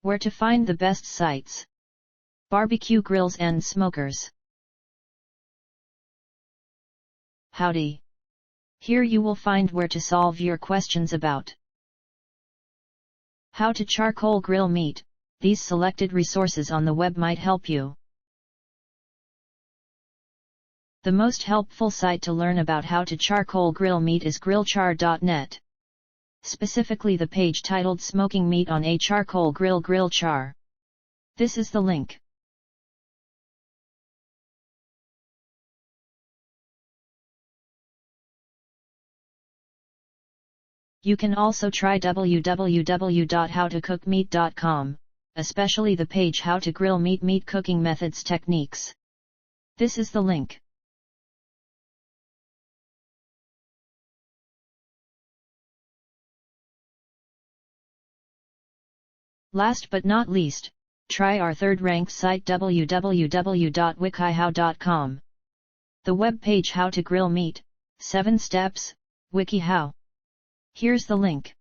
Where to find the best sites. Barbecue grills and smokers. Howdy! Here you will find where to solve your questions about how to charcoal grill meat. These selected resources on the web might help you. The most helpful site to learn about how to charcoal grill meat is grillchar.net. Specifically the page titled Smoking Meat on a Charcoal Grill Grillchar. This is the link. You can also try www.howtocookmeat.com, especially the page How to Grill Meat Cooking Methods Techniques. This is the link. Last but not least, try our third-ranked site www.wikihow.com. The web page How to Grill Meat, 7 Steps, WikiHow. Here's the link.